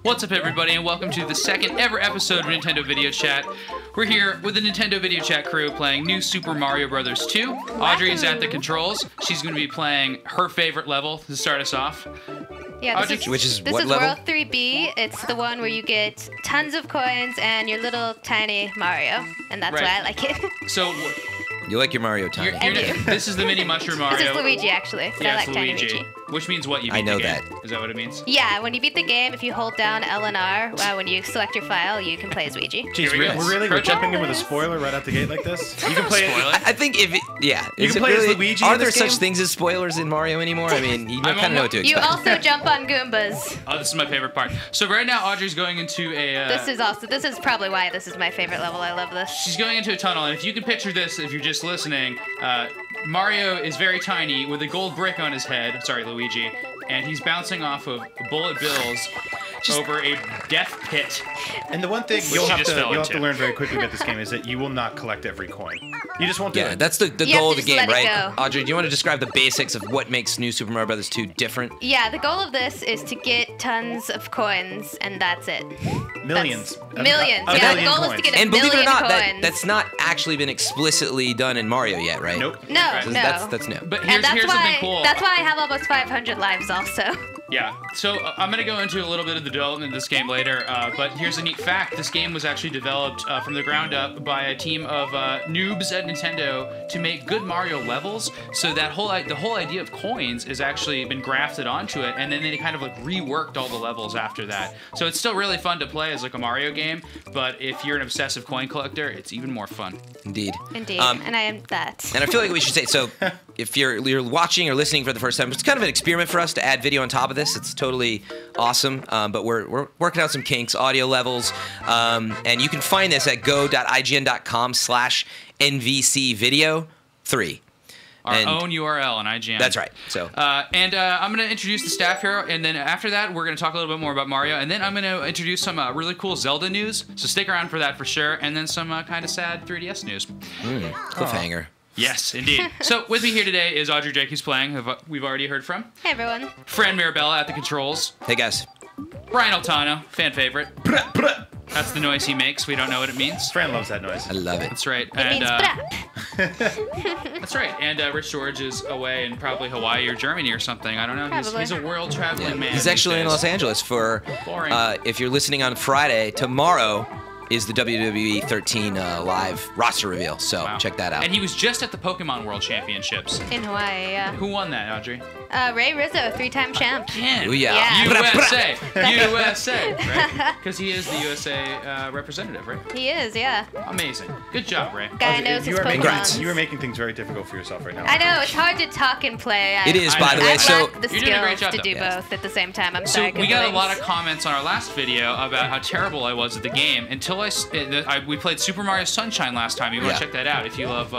What's up, everybody, and welcome to the second ever episode of Nintendo Video Chat. We're here with the Nintendo Video Chat crew playing New Super Mario Bros. 2. Audrey is at the controls. She's going to be playing her favorite level to start us off. Yeah, this is what level? World 3B. It's the one where you get tons of coins and your little tiny Mario, and that's why I like it. So you like your Mario tiny? This is the mini mushroom Mario. This is Luigi, actually. Yeah, I like tiny Luigi. Luigi. Which means what? You beat I know the game. that. Is that what it means? Yeah, when you beat the game, if you hold down L and R, when you select your file, you can play as Luigi. Jeez, we're jumping in with a spoiler right out the gate like this? You can play Spoiler? I think if it, yeah. You can play as Luigi Are in there this such game? things as spoilers in Mario anymore? I mean, you kind of know what to expect. You also jump on Goombas. Oh, this is my favorite part. So right now, Audrey's going into a... This is probably why this is my favorite level. I love this. She's going into a tunnel, and if you can picture this, if you're just listening, Mario is very tiny with a gold brick on his head. Sorry, Luigi. And he's bouncing off of bullet bills over a death pit. And the one thing you'll have to learn very quickly about this game is that you will not collect every coin. You just won't do it. Yeah, that's the goal of the game, right? Audrey, do you want to describe the basics of what makes New Super Mario Bros. 2 different? Yeah, the goal of this is to get tons of coins, and that's it. Millions. Millions. Yeah, the goal is to get a million coins. And believe it or not, that's not actually been explicitly done in Mario yet, right? Nope. No, So no. That's new. But here's something cool. That's why I have almost 500 lives also. Yeah, so I'm going to go into a little bit of the development of this game later, but here's a neat fact. This game was actually developed from the ground up by a team of noobs at Nintendo to make good Mario levels, so that the whole idea of coins has actually been grafted onto it, and then they kind of like reworked all the levels after that. So it's still really fun to play as like a Mario game, but if you're an obsessive coin collector, it's even more fun. Indeed. Indeed, and I am that. And I feel like we should say, so if you're watching or listening for the first time, it's kind of an experiment for us to add video on top of this. It's totally awesome, but we're working out some kinks, audio levels, and you can find this at go.ign.com/nvcvideo3. Our own URL on IGN. That's right. So, I'm going to introduce the staff here, and then after that, we're going to talk a little bit more about Mario, and then I'm going to introduce some really cool Zelda news. So stick around for that for sure, and then some kind of sad 3DS news. cliffhanger. Yes, indeed. So with me here today is Audrey Drake, who's playing, who we've already heard from. Hey, everyone. Fran Mirabella at the controls. Hey, guys. Brian Altano, fan favorite. That's the noise he makes. We don't know what it means. Fran loves that noise. I love it. That's right. It means brap. That's right. And Rich George is away in probably Hawaii or Germany or something. I don't know. He's a world-traveling man. He's actually in Los Angeles for, if you're listening on Friday, tomorrow is the WWE 13 live roster reveal, so check that out. And he was just at the Pokemon World Championships. In Hawaii, yeah. Who won that, Audrey? Ray Rizzo, 3-time champ. Again. Yeah. USA. USA, right? Because he is the USA representative, right? He is, yeah. Amazing. Good job, Ray. Guy knows his Pokemon. You are making things very difficult for yourself right now. I know, it's hard to talk and play. It is, by the way. I lack the you're doing a great skills job, to do both at the same time. I'm so sorry. We got a lot of comments on our last video about how terrible I was at the game until we played Super Mario Sunshine last time. You want to check that out if you love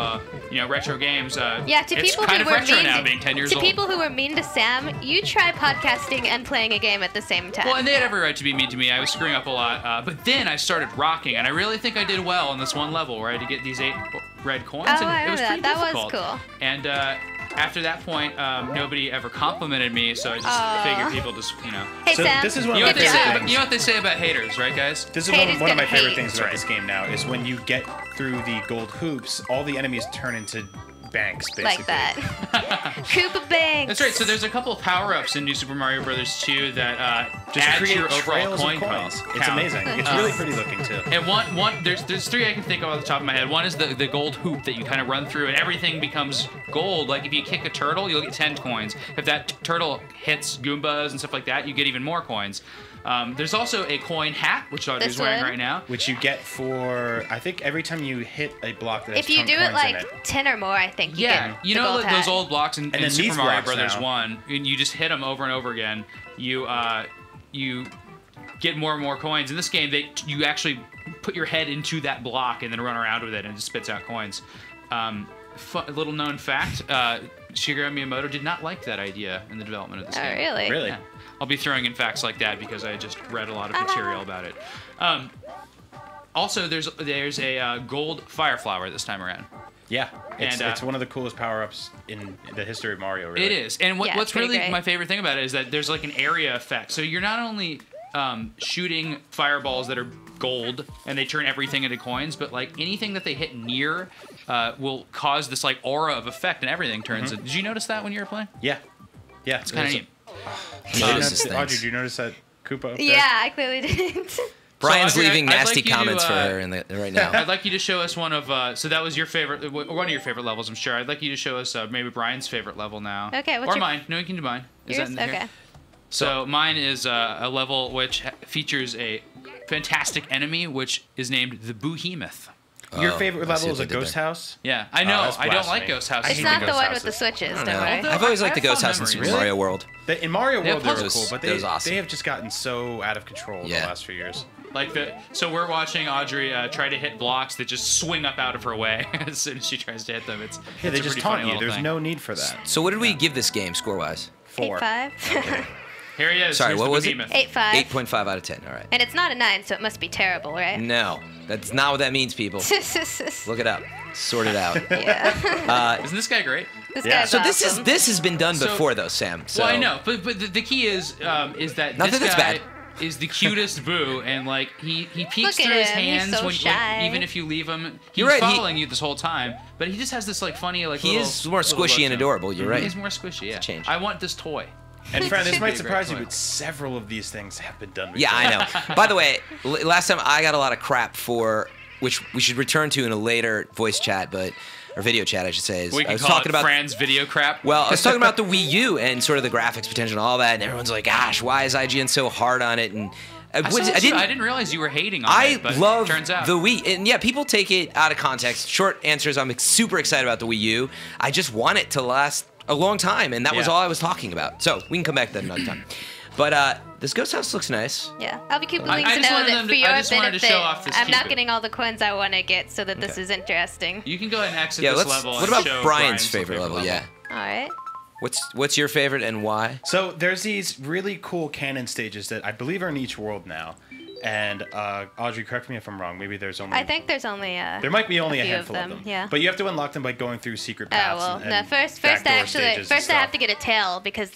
retro games. Yeah, to it's people kind who of were retro mean now, being 10 years to old. people who were mean to Sam, you try podcasting and playing a game at the same time. Well, and they had every right to be mean to me. I was screwing up a lot, but then I started rocking, and I really think I did well on this one level where I had to get these 8 red coins. Oh, and I it was remember pretty that. difficult. That was cool. And after that point, nobody ever complimented me, so I just figured people just, Hey, so Sam. this is one You of know my what favorite things. you know what they say about haters, right, guys? This is one of my favorite things about this game now is when you get through the gold hoops, all the enemies turn into banks, basically. Like that. Koopa Banks. That's right. So there's a couple of power-ups in New Super Mario Bros. 2 that Just add to create your overall trails coin of coins. count. It's amazing. It's really pretty looking too. And there's 3 I can think of off the top of my head. One is the gold hoop that you kind of run through, and everything becomes gold. Like if you kick a turtle, you'll get 10 coins. If that turtle hits Goombas and stuff like that, you get even more coins. There's also a coin hat, which Audrey's wearing right now. Which you get for, I think, every time you hit a block that has if you do it like in it. 10 or more, I think you get you know the gold those old blocks in then Super these Mario blocks Brothers now. 1, and you just hit them over and over again. You get more and more coins. In this game, you actually put your head into that block and then run around with it, and it just spits out coins. Little known fact, Shigeru Miyamoto did not like that idea in the development of this game. Oh, really? Really? Yeah. I'll be throwing in facts like that because I just read a lot of material about it. Also, there's a gold fire flower this time around. Yeah, it's one of the coolest power-ups in the history of Mario, really. It is. And what's really great. my favorite thing about it is that there's like an area effect. So you're not only shooting fireballs that are gold, and they turn everything into coins. But like anything that they hit near will cause this like aura of effect, and everything turns. Did you notice that when you were playing? Yeah. Yeah. It's kind of neat. Audrey, do you notice that Koopa up there? Yeah, I clearly didn't. Brian's Audrey, leaving I'd nasty like you to, comments for her right now. I'd like you to show us one of. So that was your favorite, one of your favorite levels, I'm sure. I'd like you to show us maybe Brian's favorite level now. Okay, what's or your- mine. No, you can do mine. Is Yours? that in here? Okay. So mine is a level which features a fantastic enemy, which is named the Behemoth. Your Oh, favorite I see level what is they a did ghost there. house? Yeah, I know. that's I don't like blasphemy. Ghost House. I It's hate not the the ghost one with the houses. switches, don't know. worry. Although- I've always liked the I have Ghost fond House in Super memories. Mario World. In Mario They have World, they were puzzles. cool, but That was awesome. they have just gotten so out of control Yeah. the last few years. So we're watching Audrey try to hit blocks that just swing up out of her way as soon as she tries to hit them. It's Yeah, they it's a just pretty taunt funny you. little There's thing. no need for that. So what did we give this game score-wise? 4. 8.5. Here he is. Sorry, Here's what the was it? Behemoth. 8.5. 8.5 out of 10. All right. And it's not a 9, so it must be terrible, right? No, that's not what that means, people. Look it up. Sort it out. Yeah. Isn't this guy great? This Yeah. guy's So awesome. this has been done So- before though, Sam. So Well, I know, but the key is that Not this that guy that's bad. is the cutest Boo, and like he peeks Look at through his him, he's hands so when shy. even if you leave him, he's You're right, he- following you this whole time. But he just has this like funny like He little, is more little squishy look to and him. adorable. You're right. He's more squishy. Yeah. change. I want this toy. And friend, this Should might be a great surprise you, toy. but several of these things have been done before. Yeah, I know. By the way, last time I got a lot of crap for, which we should return to in a later voice chat, or video chat, I should say. We I can was call talking it about Fran's video crap. Well, I was talking about the Wii U and sort of the graphics potential and all that, and everyone's like, "Gosh, why is IGN so hard on it?" And I didn't realize you were hating on it. But love turns out. the Wii, and yeah, people take it out of context. Short answer is I'm super excited about the Wii U. I just want it to last a long time, and that was Yeah. all I was talking about. So we can come back to that another time. But this ghost house looks nice. Yeah, I'll be keeping I links to just know wanted that them for to- your I just wanted to benefit, show off this I'm not Cupid. getting all the coins I want to get, so that this Okay. is interesting. You can go ahead and exit Yeah, this let's. level. What and about show Brian's favorite level? Yeah. All right. What's your favorite and why? So there's these really cool canon stages that I believe are in each world now. And Audrey, correct me if I'm wrong. Maybe there's only. I think there's only there might be only a few of handful of them. Yeah. But you have to unlock them by going through secret Oh paths. well, and no. First, backdoor I actually, stages and first I have to stuff. get a tail because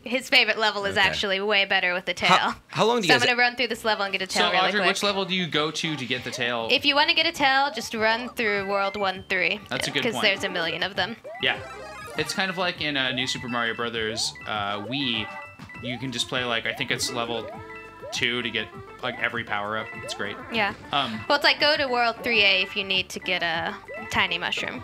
his favorite level is Okay. actually way better with the tail. How long do you So I'm guys? gonna run through this level and get a tail So really Audrey, quick. which level do you go to get the tail? If you want to get a tail, just run through World 1-3. That's a good Because point. there's a million of them. Yeah, it's kind of like in New Super Mario Brothers Wii. You can just play like I think it's level 2 to get like every power up. It's great. Yeah. Um, Well, it's like go to World 3A if you need to get a tiny mushroom.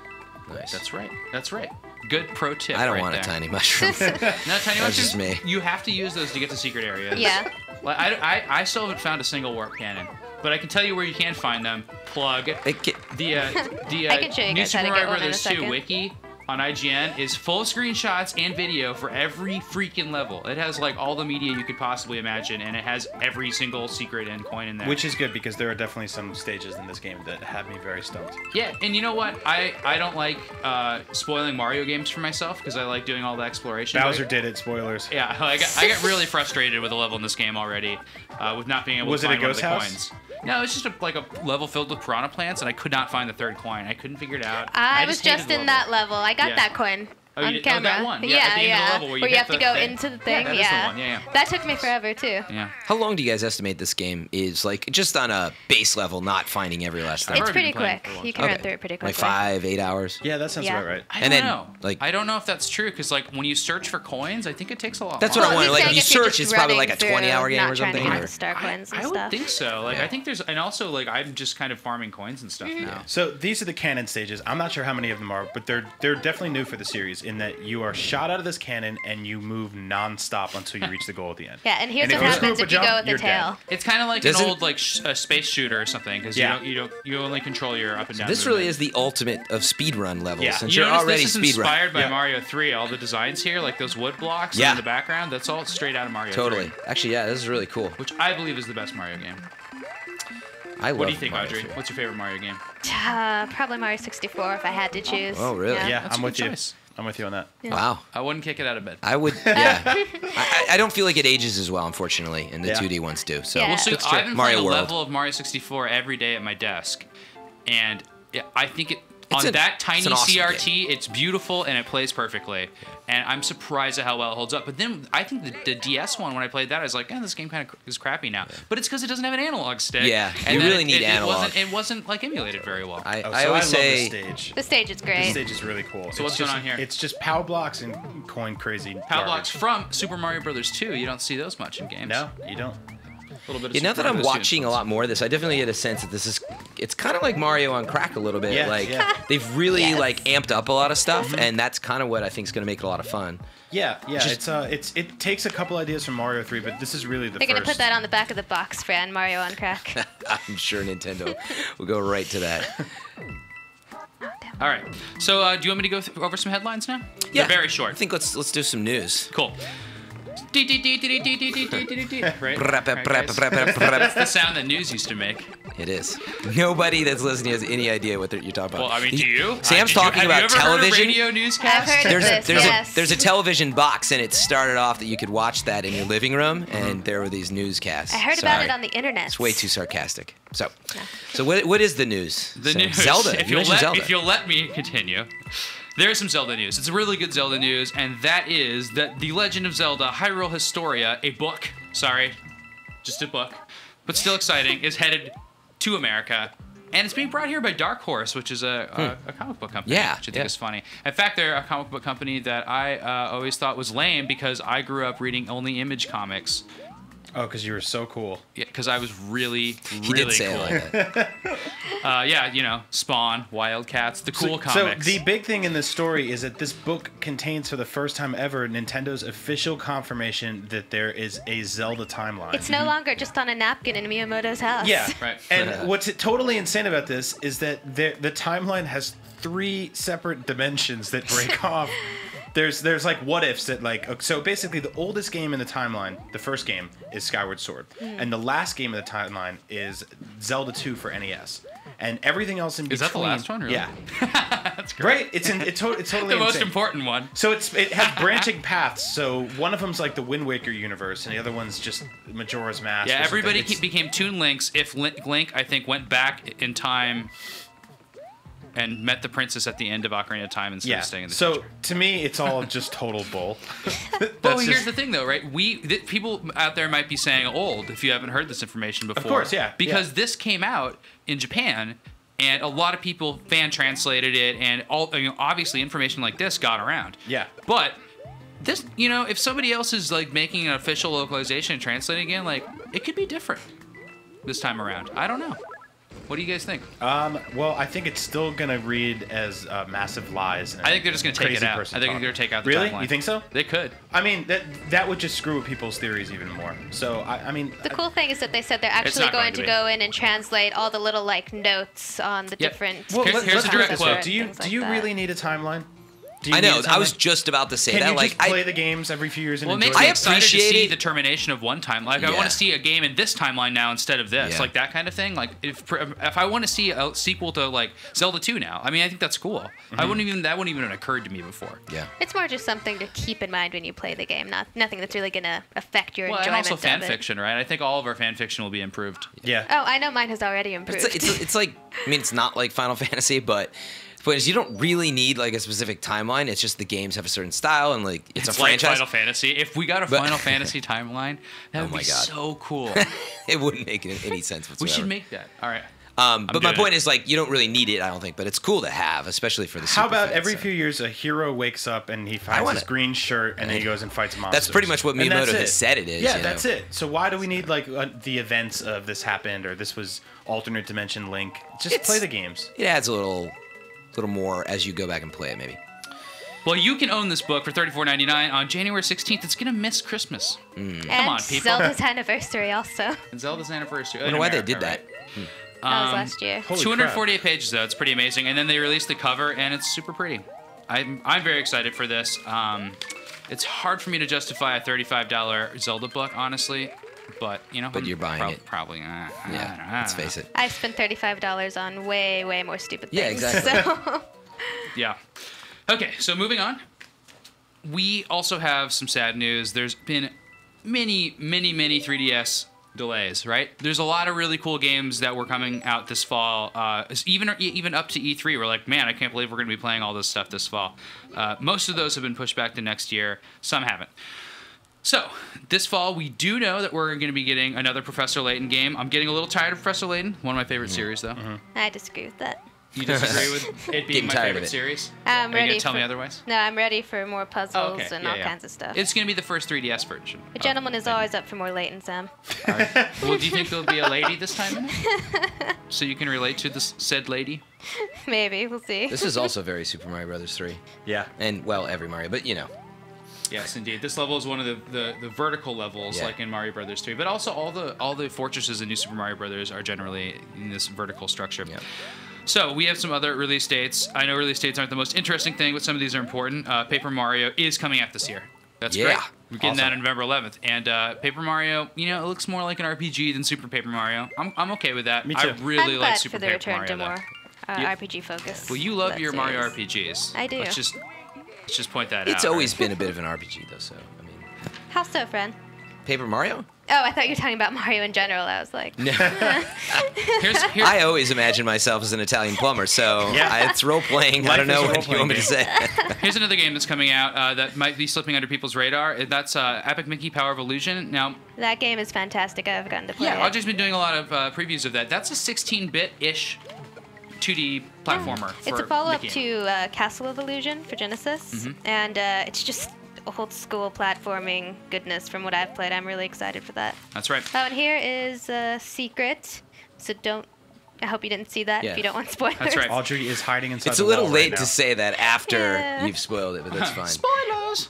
Nice. that's right. That's right. Good pro tip. I don't right want there. a tiny mushroom. No, tiny That's mushrooms. just me. You have to use those to get to secret areas. Yeah. Like I still haven't found a single warp cannon, but I can tell you where you can find them. Plug It ca- the I can show you New guys how Super to Mario get one in a Brothers 2 second. wiki on IGN is full of screenshots and video for every freaking level. It has like all the media you could possibly imagine, and it has every single secret and coin in there. Which is good because there are definitely some stages in this game that have me very stumped. Yeah, and you know what? I don't like spoiling Mario games for myself because I like doing all the exploration. Bowser did it. Spoilers. Yeah, I got really frustrated with a level in this game already, with not being able Was to it a find one of ghost the house? coins. No, it's just like a level filled with piranha plants, and I could not find the third coin. I couldn't figure it out. I just was just hated the in that level. I got Yeah. that coin. Oh, you On did- camera. that one. Yeah, at the end of the level where you have hit to the go thing. into the Yeah, thing. that is the one. Yeah. That took me forever too. Yeah. How long do you guys estimate this game is? Like just on a base level, not finding every last thing. I've It's already pretty been playing quick. for a long You time. can run through it pretty quickly. Like 5-8 hours. Yeah, that sounds Yeah. about right. I And don't then, know. like- I don't know if that's true because like when you search for coins, I think it takes a lot. That's longer. what I Well, wanted. he's Like saying you if you're search, just it's probably like a running 20-hour through, game or not trying to something. get or- the star coins and I would stuff. think so. Like Yeah. I think there's, and also like I'm just kind of farming coins and stuff now. So these are the canon stages. I'm not sure how many of them are, but they're definitely new for the series in that you are shot out of this cannon and you move non-stop until you reach the goal at the end. Yeah, and here's And what if you happens screw if you up a go jump, with the you're dead. tail. It's kind of like Doesn't- an old like space shooter or something because Yeah. you only control your up and down. This really movement. is the ultimate of speedrun levels. Yeah. Since You you're notice already this is speedrun. inspired by Yeah. Mario 3. All the designs here, like those wood blocks Yeah. in the background, that's all straight out of Mario 3. Totally. Actually, yeah, this is really cool. Which I believe is the best Mario game. I love What do you think, Mario Audrey? 3. What's your favorite Mario game? Probably Mario 64 if I had to choose. Oh, really? Yeah, That's a I'm good with you. choice. I'm with you on that. Wow. I wouldn't kick it out of bed. I would, yeah. I don't feel like it ages as well, unfortunately, and the Yeah. 2D ones do. So Yeah. Well, so that's true. I've been Mario playing a World. level of Mario 64 every day at my desk, and I think it that tiny it's an awesome CRT, it's beautiful and it plays perfectly. And I'm surprised at how well it holds up. But then I think the DS one, when I played that, I was like, this game kind of is crappy now. But it's because it doesn't have an analog stick. Yeah, and you then really need analog. It wasn't like emulated very well. I So always say love the stage. The stage is The great. stage is really cool. So what's going on here? It's just POW blocks and coin crazy. Power blocks garbage. from Super Mario Brothers 2. You don't see those much in games. No, you don't. A little bit of Yeah, now Super that I'm Mario Brothers 2 watching a influence. lot more of this, I definitely get a sense that it's kind of like Mario on crack a little bit. Yeah, like yeah. they've really Yes. like amped up a lot of stuff, and that's kind of what I think is going to make it a lot of fun. Yeah, Just- it takes a couple ideas from Mario 3, but this is really the They're first. gonna put that on the back of the box, Fran. Mario on crack. I'm sure Nintendo will go right to that. All right. So do you want me to go over some headlines now? Yeah, They're very short. I think let's do some news. Cool. Right? Brap, Alright, brap, guys. brap, brap, brap. That's the sound that news used to make. It is. Nobody that's listening has any idea what you're talking about. Well, I mean, do you? Sam's talking about Have you ever television. heard a radio newscast? I've heard of There's this. Yes. there's a television box, and it started off that you could watch that in your living room, and there were these newscasts. I heard about Sorry. it on the internet. It's way too sarcastic. So what is the news? The Sam? news. Zelda. If You mentioned Zelda. If you'll let me continue. There's some Zelda news. It's really good Zelda news, and that is that The Legend of Zelda Hyrule Historia, a book, sorry, just a book, but still exciting, is headed to America. And it's being brought here by Dark Horse, which is a comic book company, Yeah, which I think yeah. is funny. In fact, they're a comic book company that I always thought was lame because I grew up reading only Image comics. Oh, because you were so cool. Yeah, because I was really, He really did say cool. it like that. Yeah, you know, Spawn, Wildcats, the cool So comics. the big thing in this story is that this book contains, for the first time ever, Nintendo's official confirmation that there is a Zelda timeline. It's no longer just on a napkin in Miyamoto's house. Yeah, Right. And what's totally insane about this is that the timeline has 3 separate dimensions that break off. There's like what ifs that like, so basically the oldest game in the timeline, the first game, is Skyward Sword, and the last game of the timeline is Zelda 2 for NES, and everything else in between. Is that the last one, really? Yeah, That's great. right. It's totally The most insane. important one. So it has branching paths. So one of them's like the Wind Waker universe, and the other one's just Majora's Mask. Yeah, or something. everybody It's- became Toon Links if Link, I think, went back in time and met the princess at the end of Ocarina of Time instead Yeah. of staying in the So future. to me, it's all just total bull. Well, That's here's just- the thing, though, right? People out there might be saying old if you haven't heard this information before. course, yeah, Because yeah. this came out in Japan, and a lot of people fan translated it, and obviously information like this got around. Yeah. But this, if somebody else is like making an official localization and translating again, like it could be different this time around. I don't know. What do you guys think? Well, I think it's still gonna read as massive lies. And I think they're just going to take it crazy out. I person think they're talk. going to take out the Really? timeline. You think so? They could. I mean, that would just screw with people's theories even more. So I mean, The cool thing is that they said they're It's actually not going going to to be. go in and translate all the little like notes on the Yep. different. well, Here's let's a put it direct this quote. way. Do you Things like that. really need a timeline? Do you I need know. a I was timeline? just about to say Can that. you Like, just play the games every few years and Well, it enjoy makes them? me I excited to appreciate see it. the termination of one timeline. Like, I Yeah. want to see a game in this timeline now instead of this. Yeah. Like, that kind of thing. Like, if I want to see a sequel to, like, Zelda 2 now, I mean, I think that's cool. Mm-hmm. That wouldn't even have occurred to me before. yeah. It's more just something to keep in mind when you play the game, nothing that's really gonna affect your Well, and enjoyment also of fan it. fiction, right? I think all of our fan fiction will be improved. Yeah. Oh, I know mine has already improved. It's like, I mean, it's not like Final Fantasy, but you don't really need like a specific timeline. It's just the games have a certain style, and like it's a like franchise. Final Fantasy. If we got a But- Final Fantasy timeline, that would my be God. so cool. It wouldn't make any sense whatsoever. We should make that. All right. But my doing point it. is, like, you don't really need it, I don't think, but it's cool to have, especially for the. How super about fans, every so. few years a hero wakes up and he finds wanna- his green shirt and then he goes and fights monsters? That's pretty much what And that's Miyamoto it. has said it is. Yeah, you know? that's it. So why do we need like the events of this happened or this was alternate dimension Link? Just It's- play the games. It adds a little more as you go back and play it, maybe. Well, you can own this book for $34.99 on January 16th. It's going to miss Christmas. and on, people. Zelda's anniversary also. And Zelda's anniversary. I wonder why they did that. That was last year. Holy 248 pages, though. It's pretty amazing. And then they released the cover, and it's super pretty. I'm very excited for this. It's hard for me to justify a $35 Zelda book, honestly. But, But you're buying it. Probably. Yeah, let's face it. I spent $35 on way, way more stupid Yeah, things. exactly. So Yeah. Okay, so moving on. We also have some sad news. There's been many 3DS delays, right? There's a lot of really cool games that were coming out this fall. Even up to E3, we're like, man, I can't believe we're going to be playing all this stuff this fall. Most of those have been pushed back to next year. Some haven't. So, this fall, we do know that we're going to be getting another Professor Layton game. I'm getting a little tired of Professor Layton. One of my favorite series, though. I disagree with that. You disagree with it being my favorite series? I'm Are you ready going to tell for, me otherwise? No, I'm ready for more puzzles and all yeah. kinds of stuff. It's going to be the first 3DS version. A gentleman is always up for more Layton, Sam. Well, do you think there'll be a lady this time in it? So you can relate to this said lady? Maybe, we'll see. This is also very Super Mario Brothers 3. Yeah. And, well, every Mario, but you know. Yes, indeed. This level is one of the vertical levels, like in Mario Brothers 3. But also all the fortresses in New Super Mario Brothers are generally in this vertical structure. Yeah. So we have some other release dates. I know release dates aren't the most interesting thing, but some of these are important. Paper Mario is coming out this year. That's great. We're getting that on November 11th. And Paper Mario, you know, it looks more like an RPG than Super Paper Mario. I'm okay with that. Me too. I really I'm like glad Super for the Paper return Mario. to though. more RPG focus. Well, you love that your Mario series. RPGs. I do. Let's just point that out. It's always been a bit of an RPG, though, so, I mean. How so, friend? Paper Mario? Oh, I thought you were talking about Mario in general. I was like, No. Here's, I always imagine myself as an Italian plumber, so it's role-playing. I don't know what you want me to say. here's another game that's coming out that might be slipping under people's radar. That's Epic Mickey Power of Illusion. Now, that game is fantastic. I've gotten to play it. Audrey's been doing a lot of previews of that. That's a 16-bit-ish 2D platformer. It's for a follow-up Mickey. to Castle of Illusion for Genesis, and it's just old school platforming goodness from what I've played. I'm really excited for that. That's right. Oh, and here is a secret, so don't. I hope you didn't see that Yeah. if you don't want spoilers. That's right. Audrey is hiding inside It's the a little wall late right now. to say that after Yeah. you've spoiled it, but that's fine. Spoilers!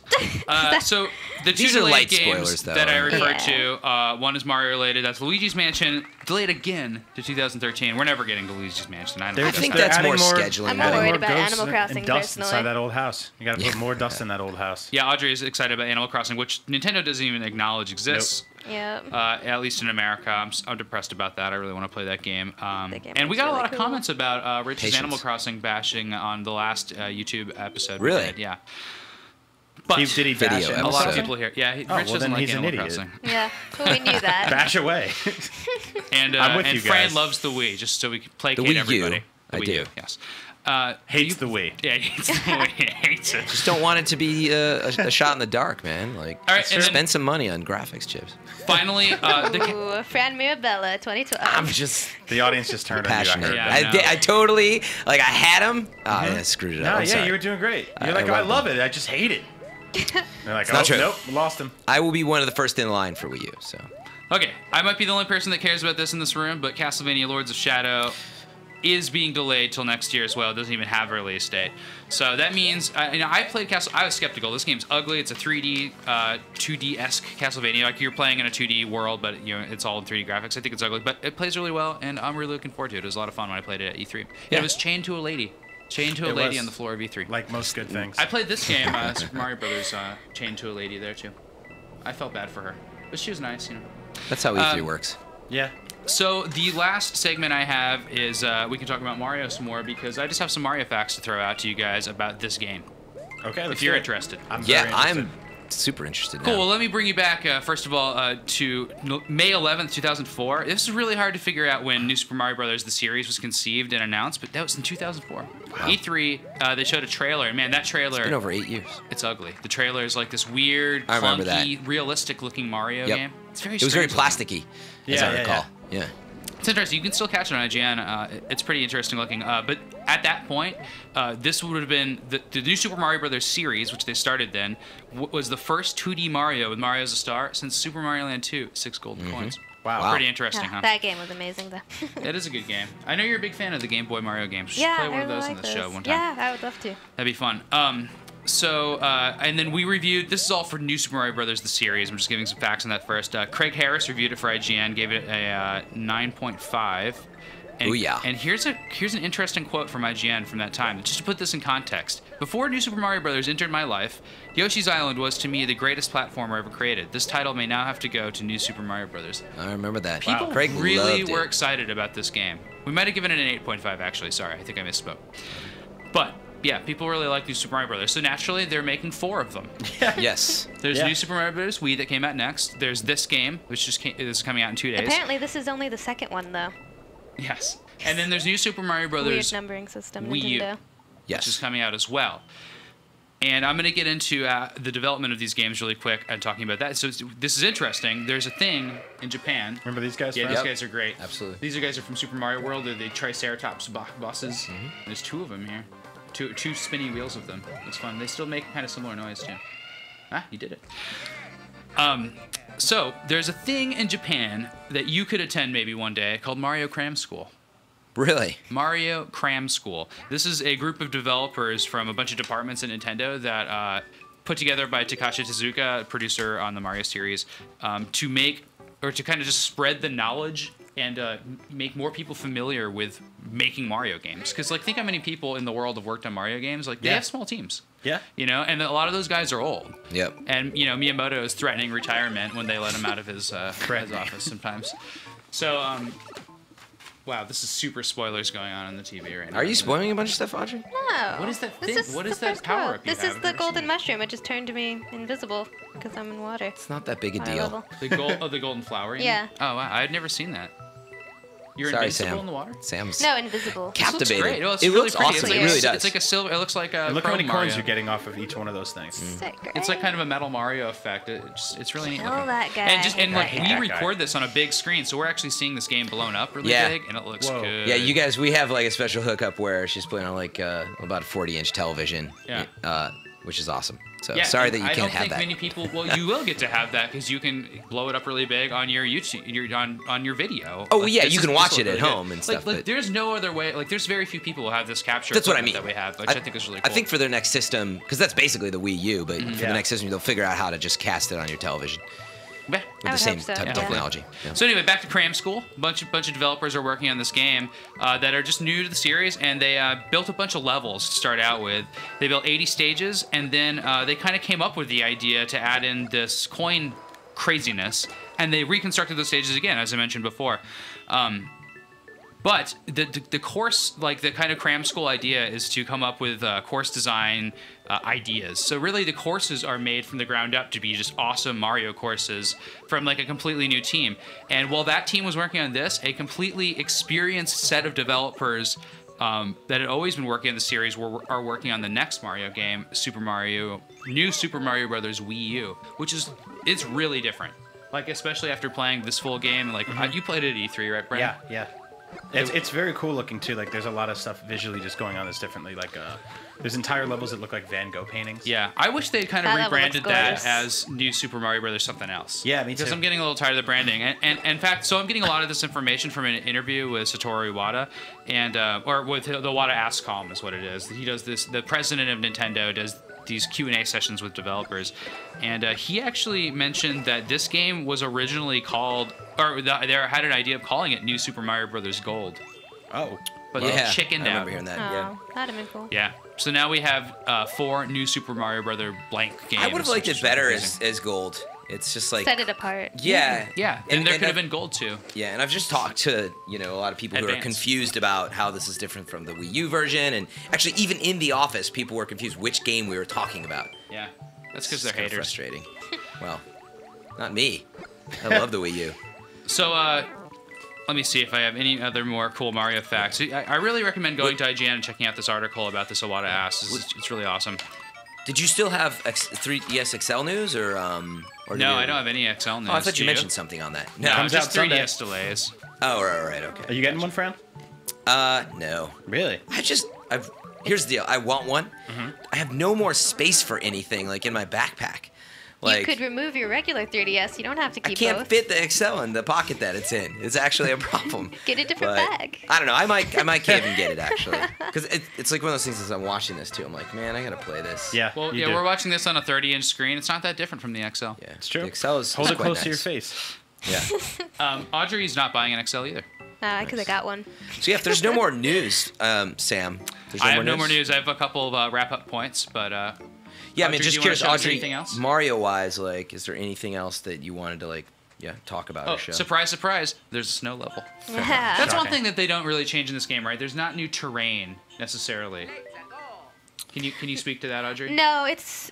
So the two These are delayed light games spoilers, though. that I referred Yeah. to, one is Mario related. That's Luigi's Mansion, delayed again to 2013. We're never getting to Luigi's Mansion. I don't I think think They're that's adding more scheduling. I'm than more worried anything. about ghosts Animal and Crossing, dust personally. inside that old house. You got to put more dust in that old house. Yeah, Audrey is excited about Animal Crossing, which Nintendo doesn't even acknowledge exists. Yeah. At least in America. I'm depressed about that. I really want to play that game. That game And we looks got a really lot of cool. comments about Rich's Patience. Animal Crossing bashing on the last YouTube episode. we Really? did, yeah. But Did he Video bash episode. a Animal lot of Crossing? people here. Yeah, Rich well, doesn't then like he's an Animal idiot. Crossing. Yeah. Well, we knew that. Bash away. And I'm with you Fran guys. loves the Wii, just so we can placate The Wii U. everybody. The I Wii do. U, yes. Hates the Wii. Yeah, he hates the Wii. He hates it. Just don't want it to be a shot in the dark, man. Like, All right, and then- spend some money on graphics chips. Finally, Ooh, Fran Mirabella, 2012. I'm just The audience just turned on you. I passionate. heard. Yeah, I, I know. I totally, like, I had him. Oh, yeah, I screwed it No, up. I'm yeah, sorry. you were doing great. You're I like, love I love it. I just hate it. They're like, not oh, true. nope, lost him. I will be one of the first in line for Wii U, so. okay, I might be the only person that cares about this in this room, but Castlevania Lords of Shadow is being delayed till next year as well. It doesn't even have a release date. So that means, I played Castle. I was skeptical. This game's ugly. It's a 3D, 2D-esque Castlevania. Like you're playing in a 2D world, but it's all in 3D graphics. I think it's ugly, but it plays really well, and I'm really looking forward to it. It was a lot of fun when I played it at E3. And Yeah. it was chained to a lady. Chained to a It lady was. on the floor of E3. Like most good things. I played this game, Super Mario Brothers, chained to a lady there too. I felt bad for her, but she was nice, you know. That's how E3 works. Yeah. So the last segment I have is we can talk about Mario some more because I just have some Mario facts to throw out to you guys about this game. Okay, let's If you're do it. interested. I'm Yeah, very interested. I'm super interested Cool. now. Well, let me bring you back, first of all, to May 11th, 2004. This is really hard to figure out when New Super Mario Bros. The series was conceived and announced, but that was in 2004. E3, they showed a trailer, and man, that trailer, It's been over 8 years. it's ugly. The trailer is like this weird, I remember clunky, realistic-looking Mario Yep. game. It's very It was very strange looking. plasticky, as Yeah, I yeah, recall. Yeah. It's interesting. You can still catch it on IGN. It's pretty interesting looking. But at that point, this would have been the new Super Mario Brothers series, which they started then, was the first 2D Mario with Mario as a star since Super Mario Land 2, 6 golden coins. Wow. Pretty interesting, Yeah, huh? that game was amazing, though. It is a good game. I know you're a big fan of the Game Boy Mario games. We should Yeah, play I one of really those like on this those. show one time. Yeah, I would love to. That'd be fun. And then we reviewed, this is all for New Super Mario Brothers, the series. I'm just giving some facts on that first. Craig Harris reviewed it for IGN, gave it a 9.5. And, Ooh, yeah. And here's an interesting quote from IGN from that time. Just to put this in context. Before New Super Mario Brothers entered my life, Yoshi's Island was to me the greatest platformer ever created. This title may now have to go to New Super Mario Brothers. I remember that. People Craig really loved were it. excited about this game. We might have given it an 8.5 actually. Sorry, I think I misspoke. But yeah, people really like New Super Mario Brothers. So naturally, they're making 4 of them. Yes. There's Yeah. New Super Mario Bros. Wii that came out next. There's this game, which is coming out in 2 days. Apparently, this is only the second one, though. Yes. And then there's New Super Mario Weird Brothers numbering system, Wii U. Nintendo. Yes. which is coming out as well. And I'm going to get into the development of these games really quick and talking about that. So this is interesting. There's a thing in Japan. Remember these guys? Yeah, Fred? these guys are great. Absolutely. These guys are from Super Mario World. They're the Triceratops bosses. There's 2 of them here. Two spinny wheels of them. It's fun. They still make kind of similar noise too. Ah, you did it. So there's a thing in Japan that you could attend maybe one day called Mario Cram School. Really? Mario Cram School. This is a group of developers from a bunch of departments at Nintendo that put together by Takashi Tezuka, producer on the Mario series, to make or to kind of just spread the knowledge and make more people familiar with making Mario games. Because like, think how many people in the world have worked on Mario games. Like, they Yeah. have small teams. Yeah. You know, and a lot of those guys are old. Yep. And you know, Miyamoto is threatening retirement when they let him out of his office sometimes. So, wow, this is super spoilers going on the TV right now. Are you isn't it? spoiling a bunch of stuff, Audrey? No. What is that This thing? is What the is that first power world. up you This have? is I've the never golden seen it. mushroom. It just turned me invisible because I'm in water. It's not that big a Water deal. level. The golden flower. you Yeah. mean? Oh wow, I had never seen that. You're Sorry, invincible Sam. in the water. Sam's No, invisible. This looks captivated. great. Well, it's it really looks pretty. awesome. It's like It really a, does. It's like a silver. It looks like a. And look how Chrome many Mario. coins you're getting off of each one of those things. Sick, right? It's like kind of a Metal Mario effect. It's really neat. Kill looking. that guy. And like Right. we That guy. record this on a big screen, so we're actually seeing this game blown up really Yeah. big, and it looks Whoa. good. Yeah, you guys, we have like a special hookup where she's playing on like about a 40-inch television. Yeah. Which is awesome. So Yeah, sorry and that you I can't don't have think that. many people. Well, you will get to have that because you can blow it up really big on your YouTube, on your video. Oh, Like, yeah, this you is- can this watch will it at look really home good. and stuff, Like, but- there's no other way. Like, there's very few people who have this capture That's what I mean. equipment that we have, which I think is really cool. I think for their next system, because that's basically the Wii U, but for Yeah. the next system, they'll figure out how to just cast it on your television Yeah. with I the would same hope so, type of yeah. technology. Yeah. So anyway, back to Cram School. Bunch of developers are working on this game that are just new to the series, and they built a bunch of levels to start out with. They built 80 stages, and then they kind of came up with the idea to add in this coin craziness, and they reconstructed those stages again, as I mentioned before. But the course, like the kind of Cram School idea, is to come up with course design ideas. So really, the courses are made from the ground up to be just awesome Mario courses from like a completely new team. And while that team was working on this, a completely experienced set of developers that had always been working on the series are working on the next Mario game, New Super Mario Brothers Wii U, which it's really different. Like especially after playing this full game, like you played it at E3, right, Brent? Yeah. It's very cool looking too. Like there's a lot of stuff visually just going on this differently. Like there's entire levels that look like Van Gogh paintings. Yeah, I wish they kind of That level rebranded looks that gorgeous. as New Super Mario Brothers something else. Yeah, me Because too. I'm getting a little tired of the branding. And in fact, so I'm getting a lot of this information from an interview with Satoru Iwata, and or with the Iwata AskCom is what it is. He does this. The president of Nintendo does these Q&A sessions with developers, and he actually mentioned that this game was originally called, or they had an idea of calling it New Super Mario Brothers Gold, Oh. but Yeah, they I chickened out. remember hearing that. Oh, Yeah. that'd have been cool. Yeah. So now we have 4 New Super Mario Brother blank games. I would have liked which it is really better amazing. as gold. It's just like Set it apart. yeah, Yeah, and there could have I've- been gold too. Yeah, and I've just talked to a lot of people who are Advanced. confused about how this is different from the Wii U version, and actually even in the office, people were confused which game we were talking about. Yeah, that's because It's they're kinda haters. frustrating. Well, not me. I love the Wii U. So let me see if I have any other more cool Mario facts. I really recommend going to IGN and checking out this article about this Iwata ass. It's really awesome. Did you still have 3DS XL news, or did No, you- I don't have any XL news. Oh, I thought Do you mentioned something on that. No. No, Comes just out Sunday. 3DS delays. Oh, right, Are okay. you getting one, Fran? No. Really? Here's the deal. I want one. Mm-hmm. I have no more space for anything, like in my backpack. Like, You could remove your regular 3DS. You don't have to I keep can't both. fit the XL in the pocket that it's in. It's actually a problem. Get a different But bag. I don't know. I might can't even get it actually, because it's like one of those things. As I'm watching this too, I'm like, man, I gotta play this. Yeah. Well, you yeah, do. we're watching this on a 30-inch screen. It's not that different from the XL. Yeah, It's true. The XL is Hold it quite close to your nice. face. Yeah. Audrey's not buying an XL either. Because I got one. So yeah, if there's no more news, Sam, there's I have no more news. I have a couple of wrap-up points, but Yeah, I Audrey, mean, do just you wanna curious, show us Audrey, anything else? Mario-wise, like, is there anything else that you wanted to talk about oh, or show? surprise, surprise! There's a snow level. Yeah. That's one Shocking. thing that they don't really change in this game, right? There's not new terrain necessarily. Can you speak to that, Audrey? No, it's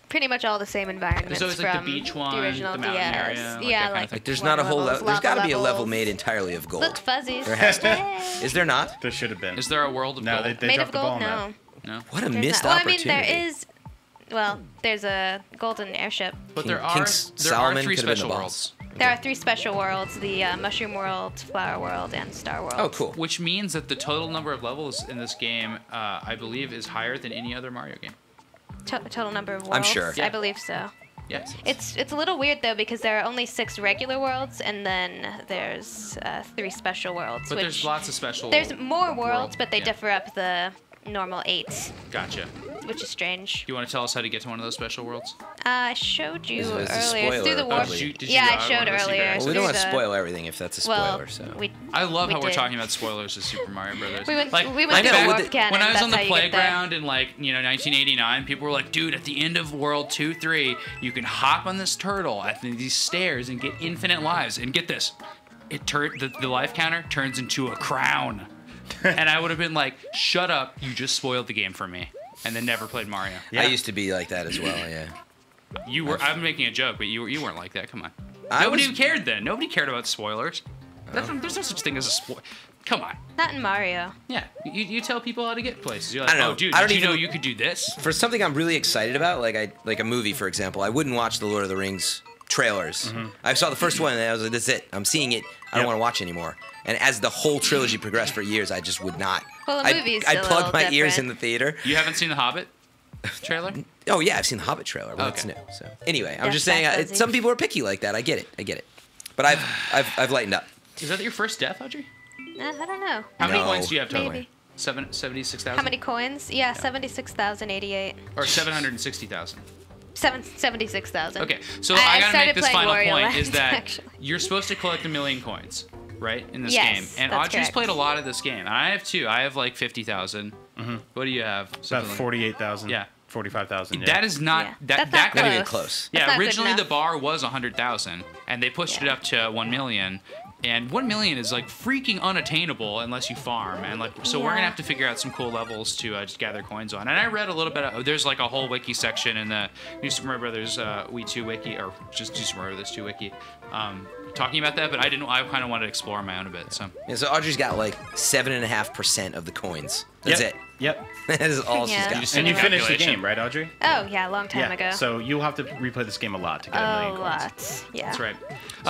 pretty much all the same environments. There's always like the from beach one, the original the mountain DS. area, like yeah, that kind of like thing. Like, there's not a whole water level. There's got to be a level levels. made entirely of gold. Look, fuzzies. There has to Yay. be. Is there not? There should have been. Is there a world of No, gold? they Made dropped of the ball gold? on that. No. No. What a There's missed not. Well, I opportunity. mean, there is. Well, there's a golden airship. But there King are Solomon three could have been the special boss. worlds, There are 3 special worlds: the Mushroom World, Flower World, and Star World. Oh, cool. which means that the total number of levels in this game, I believe, is higher than any other Mario game. Total number of worlds. I'm sure. Yeah. I believe so. Yeah. It's a little weird though because there are only 6 regular worlds and then there's 3 special worlds. But which there's lots of special. there's more worlds, world, but they yeah. differ up the normal 8, Gotcha. which is strange. Do you want to tell us how to get to one of those special worlds? I showed you This is a earlier. It's spoiler, through the I warp. believe. Did you Yeah, go I out showed one of the secret earlier. exits? Well, we don't want to Through the- spoil everything if that's a spoiler. Well, So. I love we how we're did. talking about spoilers of Super Mario Brothers. We went like, we I went know, through the with warp the- cannon. when I was that's on the how you get there. playground in 1989, people were like, "Dude, at the end of World 2, 3, you can hop on this turtle at these stairs and get infinite lives." And get this, the life counter turns into a crown. And I would have been like, "Shut up! You just spoiled the game for me." And then never played Mario. Yeah. I used to be like that as well. Yeah. You were. I'm making a joke, but you weren't like that. Come on. I Nobody was- cared then. Nobody cared about spoilers. There's no such thing as a spoil. Come on. Not in Mario. Yeah, you tell people how to get places. You're like, I don't know. "Oh, dude, I don't did you know even- you could do this?" For something I'm really excited about, like a movie, for example, I wouldn't watch the Lord of the Rings trailers. I saw the first one and I was like, "That's it. I'm seeing it. I don't Yep. want to watch anymore." And as the whole trilogy progressed for years, I just would not. Well, the movie's I a plugged little my ears in different. the theater. You haven't seen the Hobbit trailer? Oh yeah, I've seen the Hobbit trailer. Well, Okay. that's new. So anyway, I'm Yes, just saying, that's fuzzy. some people are picky like that. I get it. But I've lightened up. Is that your first death, Audrey? I don't know. How many No. coins do you have total? Maybe. 76,000? How many coins? Yeah, 76,088. Or 760,000? 76,000. Okay, so I I gotta started make this playing final Wario point Land, is that actually. you're supposed to collect 1 million coins, right, in this Yes, game. And that's Audrey's correct. played a lot of this game. And I have 2. I have like 50,000. What do you have? About Something like- 48,000. Yeah. 45,000. Yeah. That is not Yeah. that That's that not Not could- even Close. close. That's Yeah, not good originally the enough. bar was 100,000, and they pushed it Yeah. up to 1 million. And 1 million is like freaking unattainable unless you farm. And like, so we're gonna Yeah. have to figure out some cool levels to just gather coins on. And I read a little bit. There's like a whole wiki section in the New Super Mario Brothers Wii 2 wiki, or just New Super Mario Brothers 2 wiki, talking about that. But I didn't. I kind of wanted to explore on my own a bit. So And so Audrey's got like 7.5% of the coins. That's Yep. it. Yep. That is all Yeah. she's got. just And you did a finished the calculation. game, right, Audrey? Oh, yeah, a long time Yeah. ago. So you'll have to replay this game a lot to get a a million coins. lot. Yeah. That's right.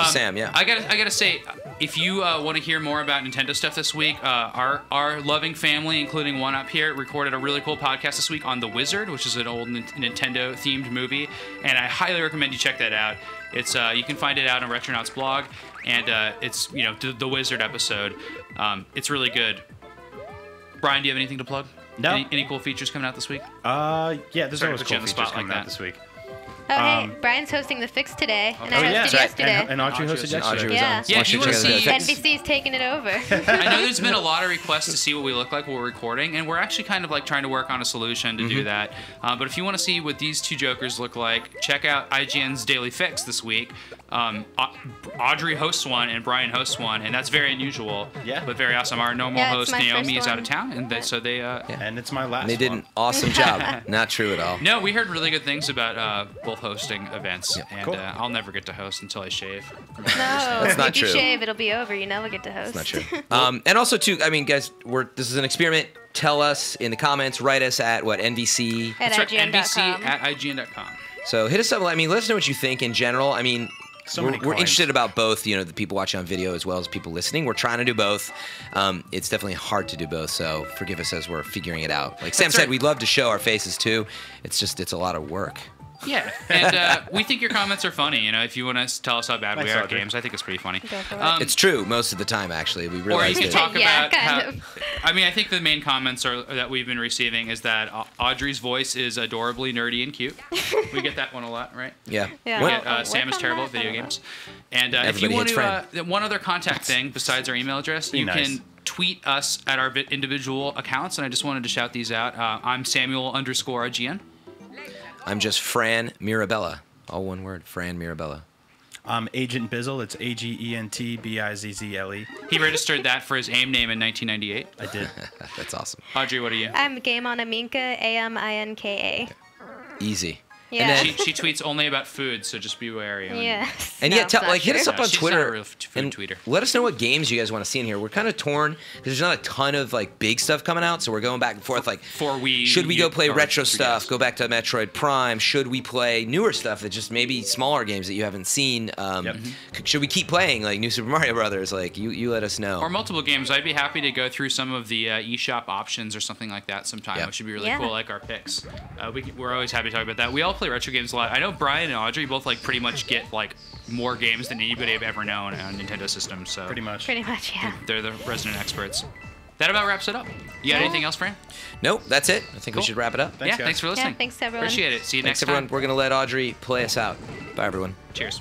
Sam, yeah. I gotta say, if you want to hear more about Nintendo stuff this week, our loving family, including one up here, recorded a really cool podcast this week on The Wizard, which is an old Nintendo themed movie, and I highly recommend you check that out. It's you can find it out on Retronauts blog, and it's the Wizard episode. It's really good. Brian, do you have anything to plug? No. Any cool features coming out this week? Yeah, there's Sorry to always put you cool on the features spot like coming out that. this week. Oh, hey, Um, Brian's hosting the Fix today, and Oh, I yeah. hosted That's right. yesterday. And Audrey Audrey hosted hosted Audrey yesterday. was Yeah. on. Yeah, Why if you should wanna check it see- out? NBC's taking it over. I know there's been a lot of requests to see what we look like while we're recording, and we're actually kind of like trying to work on a solution to do that. But if you want to see what these two jokers look like, check out IGN's Daily Fix this week. Audrey hosts one and Brian hosts one, and that's very unusual. Yeah. But very awesome. Our normal Yeah, it's host my Naomi first is out one. of town, and so they. And it's my last And they did one. an awesome job. Not true at all. No, we heard really good things about both hosting events, Yeah. and Cool. I'll never get to host until I shave. No, That's not if you true. shave, it'll be over. You never get to host. Not true. And also, too, I mean, guys, this is an experiment. Tell us in the comments. Write us at what NVC. At That's right, NBC IGN.com. at IGN.com. So hit us up. I mean, let us know what you think in general. I mean, So we're, many we're coins. interested about both. The people watching on video as well as people listening. We're trying to do both. It's definitely hard to do both. So forgive us as we're figuring it out. Like Sam That's said, right. we'd love to show our faces too. It's a lot of work. Yeah, and we think your comments are funny. If you want to tell us how bad we Thanks, are at Audrey. games, I think it's pretty funny. Go for it. It's true most of the time, actually. We Or you realized can it. talk Yeah, about kind how. of. I mean, I think the main comments that we've been receiving is that Audrey's voice is adorably nerdy and cute. We get that one a lot, right? Yeah. Yeah. We What- get, Sam is Work on terrible that, at video I don't games. And if you Everybody want hates to, one other contact thing besides our email address, Be you nice. can tweet us at our individual accounts, and I just wanted to shout these out. I'm Samuel_IGN. I'm just Fran Mirabella. All one word, Fran Mirabella. Agent Bizzle. It's AgentBizzle. He registered that for his AIM name in 1998. I did. That's awesome. Audrey, what are you? I'm Game on Aminka, Aminka. Easy. Yeah. And then, She tweets only about food, so just be wary. Yes. and No, yeah, it's not hit us true. up on She's Twitter not a real food and tweeter. let us know what games you guys want to see in here. We're kind of torn because there's not a ton of like big stuff coming out, so we're going back and forth. Like, For Wii, should we go play or retro 3DS? stuff? Go back to Metroid Prime? Should we play newer stuff that just maybe smaller games that you haven't seen? Should we keep playing like New Super Mario Brothers? Like, you let us know. Or multiple games. I'd be happy to go through some of the eShop options or something like that sometime, Yep. which would be really Yeah. cool, like our picks. We're always happy to talk about that. We all play retro games a lot. I know Brian and Audrey both like pretty much get like more games than anybody have ever known on Nintendo systems. So Pretty much. Pretty much, yeah. they're the resident experts. That about wraps it up. You got anything else, Fran? Nope, that's it. I think Cool. we should wrap it up. Thanks, Yeah, guys. thanks for listening. Yeah, thanks everyone. Appreciate it. See you Thanks, next everyone. time. We're gonna let Audrey play us out. Bye, everyone. Cheers.